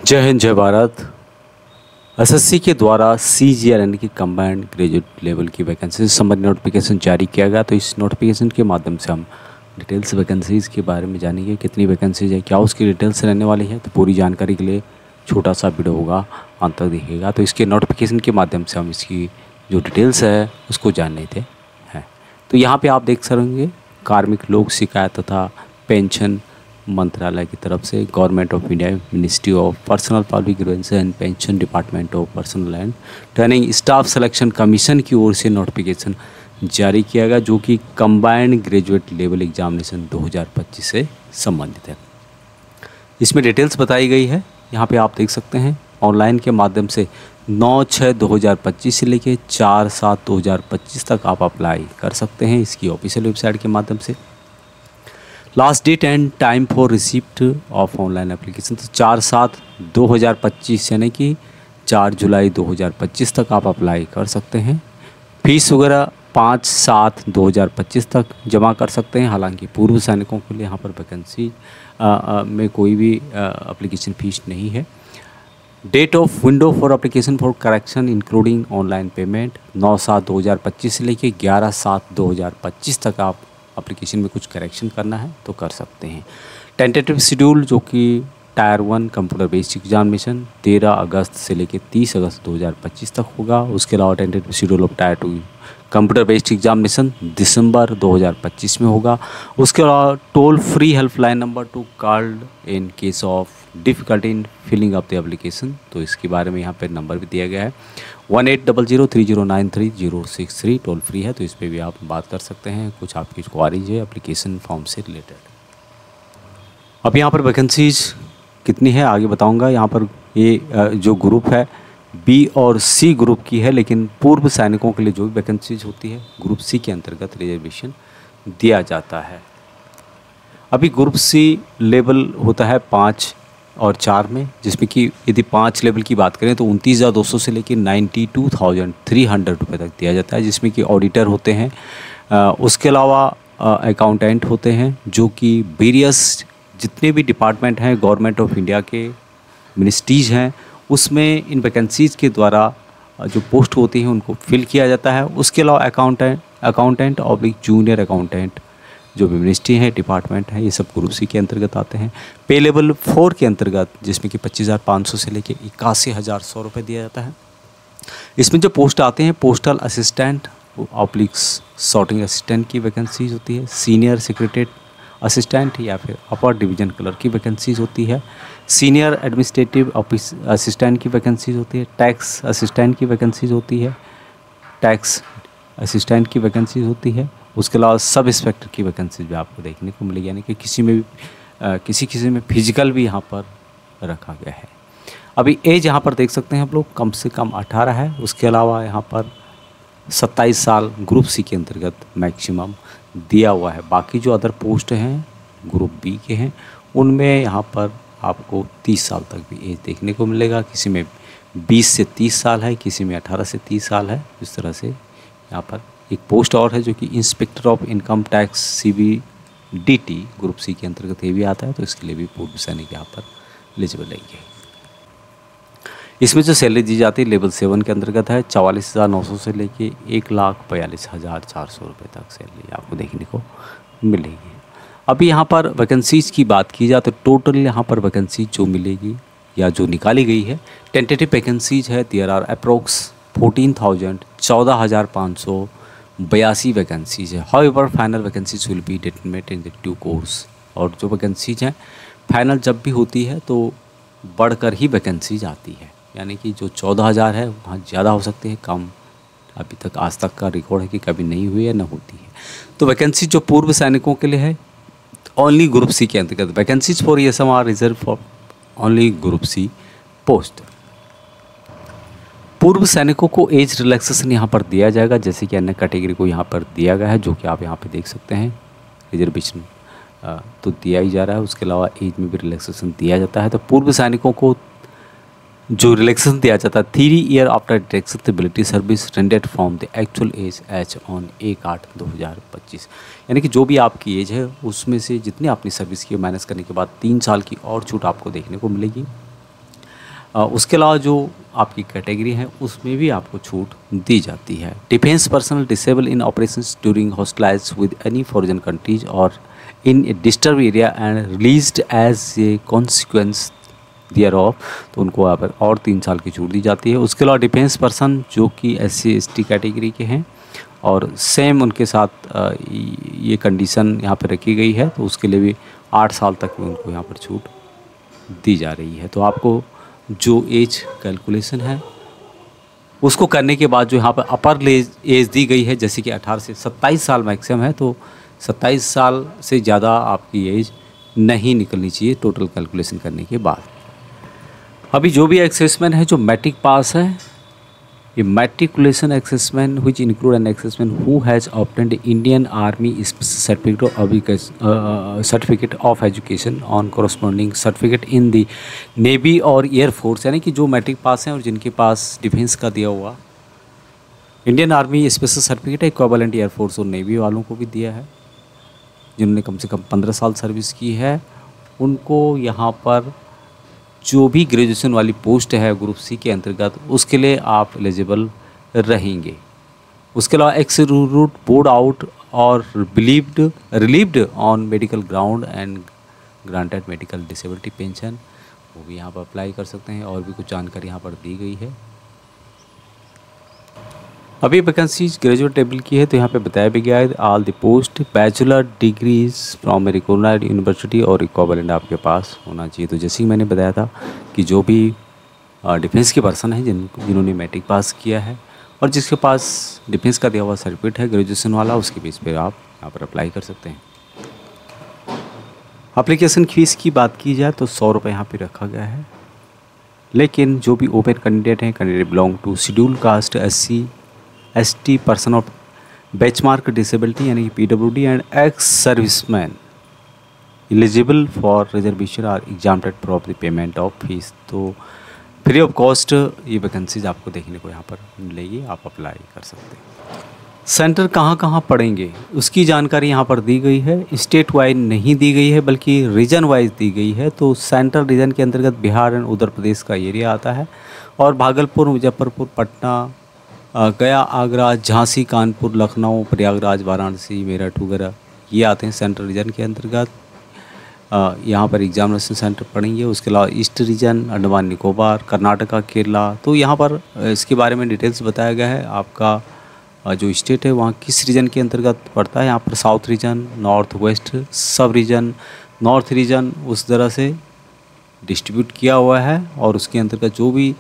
जय हिंद जय भारत। एसएससी के द्वारा सीजीएल यानी कि कंबाइंड ग्रेजुएट लेवल की वैकेंसी से संबंधित नोटिफिकेशन जारी किया गया। तो इस नोटिफिकेशन के माध्यम से हम डिटेल्स वैकेंसीज़ के बारे में जानेंगे, कितनी वैकेंसीज है, क्या उसकी डिटेल्स रहने वाली है। तो पूरी जानकारी के लिए छोटा सा वीडियो होगा, अंत तक देखिएगा। तो इसके नोटिफिकेशन के माध्यम से हम इसकी जो डिटेल्स है उसको जान लेते हैं। तो यहाँ पर आप देख सकेंगे कार्मिक लोक शिकायत तथा पेंशन मंत्रालय की तरफ से government of India, ministry of personnel public grievance and pension, department of personal and training staff selection commission की ओर से नोटिफिकेशन जारी किया गया, जो कि कंबाइंड ग्रेजुएट लेवल एग्जामिनेशन 2025 से संबंधित है। इसमें डिटेल्स बताई गई है, यहाँ पे आप देख सकते हैं। ऑनलाइन के माध्यम से 9/6/2025 से लेके 4/7/2025 तक आप अप्लाई कर सकते हैं इसकी ऑफिशियल वेबसाइट के माध्यम से। Last date and time for receipt of online application, तो 4/7/2025 यानी कि 4 जुलाई 2025 तक आप अप्लाई कर सकते हैं। फीस वगैरह 5/7/2025 तक जमा कर सकते हैं। हालांकि पूर्व सैनिकों के लिए यहाँ पर वैकेंसी में कोई भी एप्लीकेशन फ़ीस नहीं है। Date of window for application for correction including online payment 9/7/2025 से लेके 11/7/2025 तक आप एप्लीकेशन में कुछ करेक्शन करना है तो कर सकते हैं। टेंटेटिव शेड्यूल जो कि टायर 1 कंप्यूटर बेस्ड एग्जामिनेशन 13 अगस्त से लेकर 30 अगस्त 2025 तक होगा। उसके अलावा tentative schedule of tier 2 computer based examination दिसंबर 2025 में होगा। उसके अलावा toll free helpline number to called in case of difficulty in filling up the application, तो इसके बारे में यहाँ पर नंबर भी दिया गया है 18003093 टोल फ्री है। तो इस पर भी आप बात कर सकते हैं, कुछ आपकी क्वारीज है एप्लीकेशन फॉर्म से रिलेटेड। अब यहाँ पर वैकेंसीज कितनी है आगे बताऊंगा। यहाँ पर ये जो ग्रुप है बी और सी ग्रुप की है, लेकिन पूर्व सैनिकों के लिए जो भी वैकेंसीज होती है ग्रुप सी के अंतर्गत रिजर्वेशन दिया जाता है। अभी ग्रुप सी लेवल होता है 5 और 4 में, जिसमें कि यदि 5 लेवल की बात करें तो 29,200 से लेकर 92,300 रुपये तक दिया जाता है, जिसमें कि ऑडिटर होते हैं। उसके अलावा अकाउंटेंट होते हैं, जो कि वेरियस जितने भी डिपार्टमेंट हैं गवर्नमेंट ऑफ इंडिया के, मिनिस्ट्रीज हैं, उसमें इन वैकेंसीज़ के द्वारा जो पोस्ट होती हैं उनको फिल किया जाता है। उसके अलावा अकाउंटेंट और जूनियर अकाउंटेंट जो भी मिनिस्ट्री है, डिपार्टमेंट है, ये सब ग्रुप सी के अंतर्गत आते हैं। पे लेवल 4 के अंतर्गत, जिसमें कि 25,500 से लेकर 81,100 रुपये दिया जाता है। इसमें जो पोस्ट आते हैं पोस्टल असिस्टेंट ऑब्लिक्स सॉर्टिंग असिस्टेंट की वैकेंसीज होती है, सीनियर सेक्रेटरी असिस्टेंट या फिर अपर डिवीजन क्लर्क की वैकेंसीज होती है, सीनियर एडमिनिस्ट्रेटिव ऑफिस असिस्टेंट की वैकेंसीज होती है, टैक्स असिस्टेंट की वैकेंसीज होती है, टैक्स असिस्टेंट की वैकेंसीज होती है। उसके अलावा सब इंस्पेक्टर की वैकेंसीज भी आपको देखने को मिलेगी, यानी कि किसी में भी किसी में फिजिकल भी यहाँ पर रखा गया है। अभी एज यहाँ पर देख सकते हैं आप लोग, कम से कम 18 है। उसके अलावा यहाँ पर 27 साल ग्रुप सी के अंतर्गत मैक्सिमम दिया हुआ है। बाकी जो अदर पोस्ट हैं ग्रुप बी के हैं, उनमें यहाँ पर आपको 30 साल तक भी एज देखने को मिलेगा। किसी में 20 से 30 साल है, किसी में 18 से 30 साल है। इस तरह से यहाँ पर एक पोस्ट और है जो कि inspector of income tax CBDT group C के अंतर्गत ये भी आता है, तो इसके लिए भी पूर्व सैनिक यहाँ पर एलिजिबल रहेंगे। इसमें जो सैलरी दी जाती है लेवल 7 के अंतर्गत है 44,900 से लेके 1,42,400 रुपये तक सैलरी आपको देखने को मिलेगी। अभी यहाँ पर वैकेंसीज़ की बात की जाए तो टोटल यहाँ पर वैकेंसी जो मिलेगी या जो निकाली गई है, टेंटेटिव वैकेंसीज है देयर आर अप्रोक्स 14,582 वैकेंसीज है। However final vacancies will be determined in the due course. और जो वैकेंसीज हैं फाइनल जब भी होती है तो बढ़कर ही वैकेंसीज आती है, यानी कि जो 14,000 है वहाँ ज़्यादा हो सकती है, कम अभी तक आज तक का रिकॉर्ड है कि कभी नहीं हुई है, ना होती है। तो वैकेंसी जो पूर्व सैनिकों के लिए है ओनली ग्रुप सी के अंतर्गत, vacancies for ESM are reserve for only group C post. पूर्व सैनिकों को एज रिलैक्सेशन यहाँ पर दिया जाएगा, जैसे कि अन्य कैटेगरी को यहाँ पर दिया गया है, जो कि आप यहाँ पे देख सकते हैं। रिजर्वेशन तो दिया ही जा रहा है, उसके अलावा एज में भी रिलैक्सेशन दिया जाता है। तो पूर्व सैनिकों को जो रिलैक्सेशन दिया जाता है 3 year after detectability service rendered from the actual age H on 1/8/2025, यानी कि जो भी आपकी एज है उसमें से जितनी आपने सर्विस की माइनस करने के बाद 3 साल की और छूट आपको देखने को मिलेगी। उसके अलावा जो आपकी कैटेगरी है उसमें भी आपको छूट दी जाती है। Defence personnel disable in operations during hostilities with any foreign countries और in a disturb area and released as a consequence thereof, तो उनको यहाँ पर और 3 साल की छूट दी जाती है। उसके अलावा डिफेंस पर्सन जो कि SC/ST कैटेगरी के हैं और सेम उनके साथ ये कंडीशन यहाँ पर रखी गई है, तो उसके लिए भी 8 साल तक भी उनको यहाँ पर छूट दी जा रही है। तो आपको जो एज कैलकुलेशन है उसको करने के बाद जो यहाँ पर अपर एज दी गई है, जैसे कि 18 से 27 साल मैक्सिमम है, तो 27 साल से ज़्यादा आपकी एज नहीं निकलनी चाहिए टोटल कैलकुलेशन करने के बाद। अभी जो भी एक्सेसमेंट है जो मैट्रिक पास है, ये matriculation assessment which include an assessment who has obtained Indian army certificate of education on corresponding certificate in the navy और एयरफोर्स, यानी कि जो मैट्रिक पास हैं और जिनके पास डिफेंस का दिया हुआ इंडियन आर्मी स्पेशल सर्टिफिकेट है, इक्विवेलेंट एयरफोर्स और नेवी वालों को भी दिया है, जिन्होंने कम से कम 15 साल सर्विस की है, उनको यहाँ पर जो भी ग्रेजुएशन वाली पोस्ट है ग्रुप C के अंतर्गत उसके लिए आप एलिजिबल रहेंगे। उसके अलावा एक्स रूट बोर्ड आउट और relieved on medical ground and granted medical disability pension, वो भी यहाँ पर अप्लाई कर सकते हैं। और भी कुछ जानकारी यहाँ पर दी गई है। अभी वैकेंसीज ग्रेजुएट लेवल की है, तो यहाँ पे बताया भी गया है all the post bachelor degrees from a recognised university और इक्विवेलेंट आपके पास होना चाहिए। तो जैसे ही मैंने बताया था कि जो भी डिफेंस के पर्सन हैं जिन्होंने मैट्रिक पास किया है और जिसके पास डिफेंस का दिया हुआ सर्टिफिकेट है ग्रेजुएशन वाला, उसके बेस पर आप यहाँ पर अप्लाई कर सकते हैं। एप्लीकेशन फीस की बात की जाए तो 100 रुपये यहाँ पर रखा गया है, लेकिन जो भी ओपन कैंडिडेट हैं, candidate belong to schedule caste, SC/ST, person of benchmark disability यानी कि PWD and ex serviceman eligible for reservation are exempted from the payment of fees. तो फ्री ऑफ कॉस्ट ये वैकेंसीज आपको देखने को यहाँ पर मिलेगी, आप अप्लाई कर सकते हैं। सेंटर कहाँ कहाँ पड़ेंगे उसकी जानकारी यहाँ पर दी गई है। स्टेट वाइज नहीं दी गई है बल्कि रीजन वाइज दी गई है। तो सेंट्रल रीजन के अंतर्गत बिहार एंड उत्तर प्रदेश का एरिया आता है और भागलपुर, मुजफ्फरपुर, पटना, गया, आगरा, झांसी, कानपुर, लखनऊ, प्रयागराज, वाराणसी, मेरठ वगैरह ये आते हैं सेंट्रल रीजन के अंतर्गत। यहाँ पर एग्जामिनेशन सेंटर पड़ेंगे। उसके अलावा ईस्ट रीजन, अंडमान निकोबार, कर्नाटका, केरला, तो यहाँ पर इसके बारे में डिटेल्स बताया गया है। आपका जो स्टेट है वहाँ किस रीजन के अंतर्गत पड़ता है। यहाँ पर साउथ रीजन, नॉर्थ वेस्ट, सब रीजन, नॉर्थ रीजन उस तरह से डिस्ट्रीब्यूट किया हुआ है और उसके अंतर्गत जो भी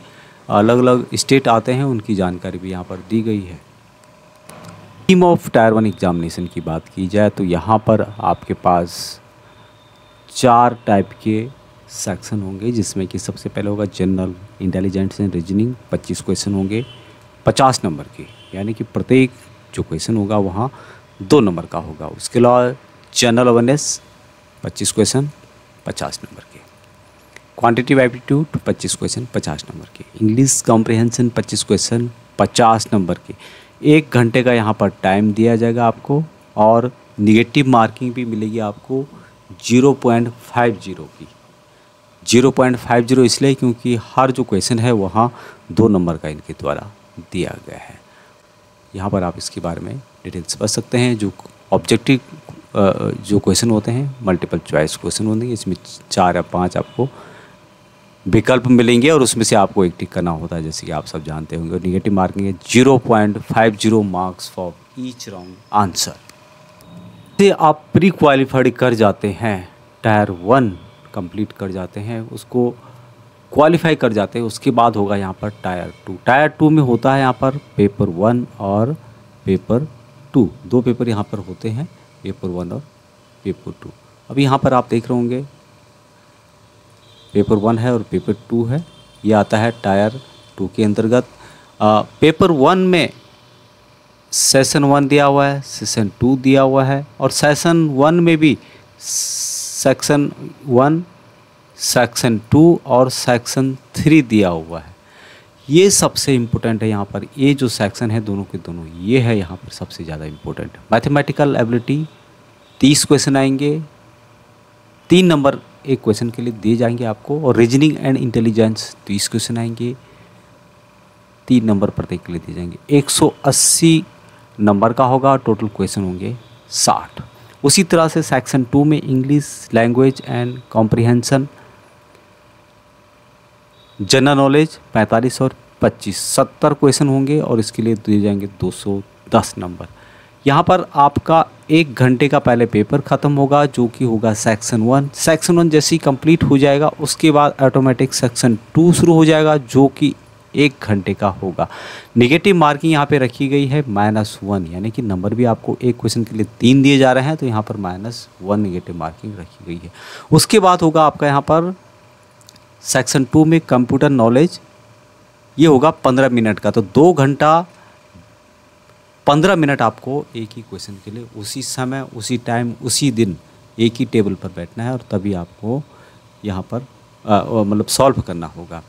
अलग अलग स्टेट आते हैं उनकी जानकारी भी यहाँ पर दी गई है। थीम ऑफ टायर 1 एग्जामिनेशन की बात की जाए तो यहाँ पर आपके पास 4 टाइप के सेक्शन होंगे, जिसमें कि सबसे पहले होगा general intelligence and reasoning. 25 question होंगे 50 नंबर के, यानी कि प्रत्येक जो क्वेश्चन होगा वहाँ 2 नंबर का होगा। उसके अलावा जनरल अवेयरनेस 25 क्वेश्चन 50 नंबर के, क्वांटिटेटिव एप्टीट्यूड 25 क्वेश्चन 50 नंबर के, इंग्लिश कॉम्प्रिहेंशन 25 क्वेश्चन 50 नंबर के। 1 घंटे का यहाँ पर टाइम दिया जाएगा आपको और निगेटिव मार्किंग भी मिलेगी आपको 0.50 की। 0.50 इसलिए क्योंकि हर जो क्वेश्चन है वहाँ 2 नंबर का इनके द्वारा दिया गया है। यहाँ पर आप इसके बारे में डिटेल्स पढ़ सकते हैं। जो ऑब्जेक्टिव जो क्वेश्चन होते हैं मल्टीपल चॉइस क्वेश्चन होंगे, इसमें 4 या 5 आपको विकल्प मिलेंगे और उसमें से आपको एक टिक करना होता है, जैसे कि आप सब जानते होंगे। निगेटिव मार्किंग है 0.50 marks for each wrong answer. से आप प्री क्वालिफाइड कर जाते हैं, टायर 1 कंप्लीट कर जाते हैं, उसको क्वालिफाई कर जाते हैं, उसके बाद होगा यहाँ पर टायर 2। टायर 2 में होता है यहाँ पर पेपर 1 और पेपर 2, 2 पेपर यहाँ पर होते हैं, पेपर 1 और पेपर 2। अब यहाँ पर आप देख रहे होंगे पेपर 1 है और पेपर 2 है, ये आता है टायर 2 के अंतर्गत। पेपर 1 में सेशन 1 दिया हुआ है, सेशन 2 दिया हुआ है और सेशन 1 में भी सेक्शन 1, सेक्शन 2 और सेक्शन 3 दिया हुआ है। ये सबसे इम्पोर्टेंट है यहाँ पर, ये जो सेक्शन है दोनों के दोनों, ये है यहाँ पर सबसे ज़्यादा इम्पोर्टेंट। मैथमेटिकल एबिलिटी 30 क्वेश्चन आएंगे, 3 नंबर एक क्वेश्चन के लिए दिए जाएंगे आपको, और रीजनिंग एंड इंटेलिजेंस 30 क्वेश्चन आएंगे, 3 नंबर प्रत्येक के लिए दिए जाएंगे। 180 नंबर का होगा, टोटल क्वेश्चन होंगे 60। उसी तरह से सेक्शन 2 में English language and comprehension general knowledge 45 और 25 70 क्वेश्चन होंगे, और इसके लिए दिए जाएंगे 210 नंबर। यहाँ पर आपका 1 घंटे का पहले पेपर ख़त्म होगा, जो कि होगा सेक्शन 1। सेक्शन 1 जैसे ही कंप्लीट हो जाएगा, उसके बाद ऑटोमेटिक सेक्शन 2 शुरू हो जाएगा, जो कि 1 घंटे का होगा। नेगेटिव मार्किंग यहाँ पे रखी गई है -1, यानी कि नंबर भी आपको एक क्वेश्चन के लिए 3 दिए जा रहे हैं, तो यहाँ पर -1 नेगेटिव मार्किंग रखी गई है। उसके बाद होगा आपका यहाँ पर सेक्शन 2 में कंप्यूटर नॉलेज, ये होगा 15 मिनट का। तो 2 घंटा 15 मिनट आपको एक ही क्वेश्चन के लिए उसी समय, उसी टाइम, उसी दिन एक ही टेबल पर बैठना है, और तभी आपको यहाँ पर मतलब सॉल्व करना होगा।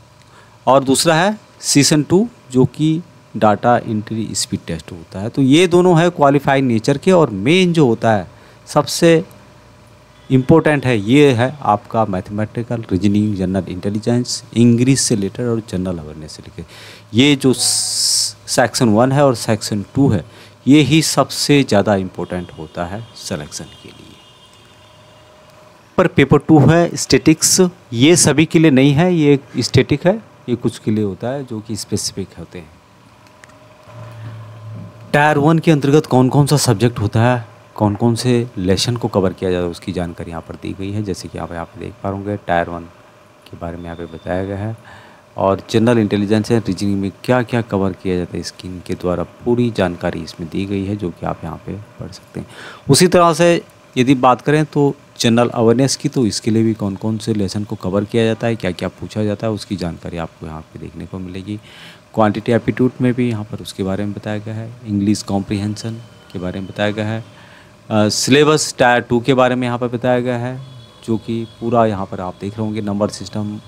और दूसरा है सीज़न 2, जो कि डाटा एंट्री स्पीड टेस्ट होता है। तो ये दोनों है क्वालिफाइड नेचर के, और मेन जो होता है सबसे इम्पोर्टेंट है, ये है आपका mathematical, reasoning, general intelligence, English से रिलेटेड और जनरल अवेयरनेस से रिलेटेड। ये जो सेक्शन 1 है और सेक्शन 2 है, ये ही सबसे ज़्यादा इम्पोर्टेंट होता है सिलेक्शन के लिए। पर पेपर 2 है स्टैटिक्स, ये सभी के लिए नहीं है, ये स्टैटिक है, ये कुछ के लिए होता है जो कि स्पेसिफिक होते हैं। टायर 1 के अंतर्गत कौन कौन सा सब्जेक्ट होता है, कौन कौन से लेसन को कवर किया जाता है, उसकी जानकारी यहाँ पर दी गई है। जैसे कि आप यहाँ पर देख पा होंगे, टायर 1 के बारे में यहाँ पे बताया गया है, और जनरल इंटेलिजेंस एंड रीजनिंग में क्या क्या कवर किया जाता है स्कीम के द्वारा पूरी जानकारी इसमें दी गई है, जो कि आप यहाँ पे पढ़ सकते हैं। उसी तरह से यदि बात करें तो जनरल अवेयरनेस की, तो इसके लिए भी कौन कौन से लेसन को कवर किया जाता है, क्या क्या पूछा जाता है, उसकी जानकारी आपको यहाँ पे देखने को मिलेगी। क्वांटिटी एप्टीट्यूड में भी यहाँ पर उसके बारे में बताया गया है, इंग्लिश कॉम्प्रिहेंशन के बारे में बताया गया है, सिलेबस टायर 2 के बारे में यहाँ पर बताया गया है, जो कि पूरा यहाँ पर आप देख रहे होंगे। Number system,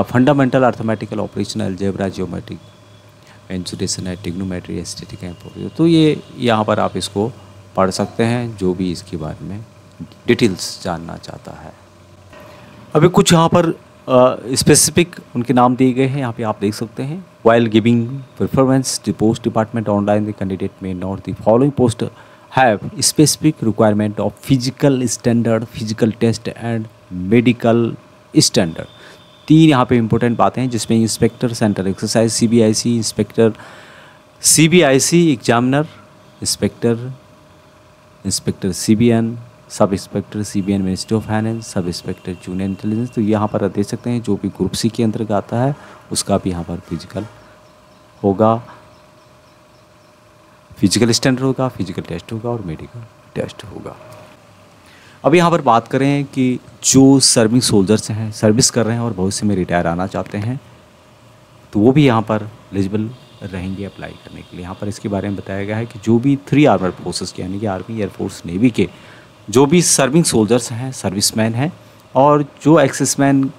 fundamental arithmetical operation, algebra, geometric, mensuration है, ट्रिग्नोमेट्री, एस्थेटिक है। तो ये यहाँ पर आप इसको पढ़ सकते हैं, जो भी इसके बारे में डिटेल्स जानना चाहता है। अभी कुछ यहाँ पर स्पेसिफिक उनके नाम दिए गए हैं, यहाँ पे आप देख सकते हैं। While giving performance the post department online the candidate may not the following post have specific requirement of physical standard, physical test and medical standard. 3 यहाँ पे इंपॉर्टेंट बातें हैं, जिसमें inspector centre exercise CBIC, inspector CBIC examiner, inspector CBN, sub inspector CBN ministry of finance, sub inspector junior intelligence. तो यहाँ पर आप देख सकते हैं, जो भी ग्रुप C के अंतर्गत आता है उसका भी यहाँ पर फिजिकल होगा, फिजिकल स्टैंडर्ड होगा, फिजिकल टेस्ट होगा और मेडिकल टेस्ट होगा। अब यहाँ पर बात करें कि जो सर्विंग सोल्जर्स हैं, सर्विस कर रहे हैं और भविष्य में रिटायर आना चाहते हैं, तो वो भी यहाँ पर एलिजिबल रहेंगे अप्लाई करने के लिए। यहाँ पर इसके बारे में बताया गया है कि जो भी 3 आर्मर्ड फोर्सेस के, यानी कि आर्मी, एयरफोर्स, नेवी के जो भी सर्विंग सोल्जर्स हैं, सर्विसमैन हैं, और जो एक्सेसमैन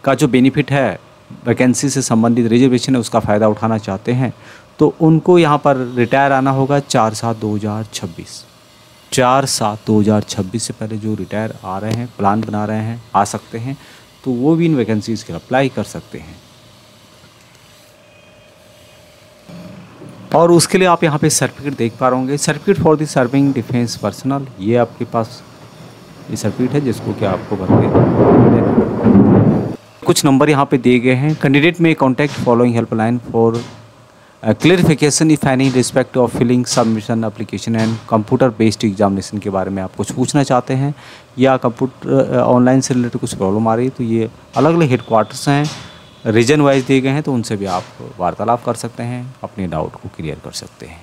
का जो बेनिफिट है, वैकेंसी से संबंधित रिजर्वेशन है, उसका फ़ायदा उठाना चाहते हैं, तो उनको यहाँ पर रिटायर आना होगा 4/7/2026। 4/7/2026 से पहले जो रिटायर आ रहे हैं, प्लान बना रहे हैं, आ सकते हैं, तो वो भी इन वैकेंसीज़ के अप्लाई कर सकते हैं। और उसके लिए आप यहाँ पे सर्टिफिकेट देख पा रहे होंगे, certificate for the serving defence personnel. ये आपके पास ये सर्टिफिकेट है, जिसको कि आपको भर के कुछ नंबर यहाँ पे दिए गए हैं। कैंडिडेट में contact following helpline for clarification if any respect of filling submission application and computer based examination के बारे में आप कुछ पूछना चाहते हैं, या कंप्यूटर ऑनलाइन से रिलेटेड कुछ प्रॉब्लम आ रही है, तो ये अलग अलग हेडक्वार्टर्स हैं, रीजन वाइज दिए गए हैं, तो उनसे भी आप वार्तालाप कर सकते हैं, अपने डाउट को क्लियर कर सकते हैं।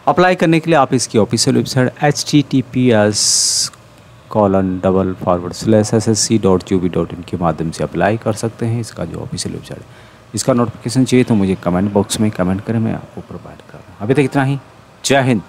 अप्लाई करने के लिए आप इसकी ऑफिशियल वेबसाइट https://ssc.gov.in के माध्यम से अप्लाई कर सकते हैं। इसका जो ऑफिशियल वेबसाइट है, इसका नोटिफिकेशन चाहिए तो मुझे कमेंट बॉक्स में कमेंट करें, मैं आपको प्रोवाइड कर रहा हूँ। अभी तक इतना ही। जय हिंद।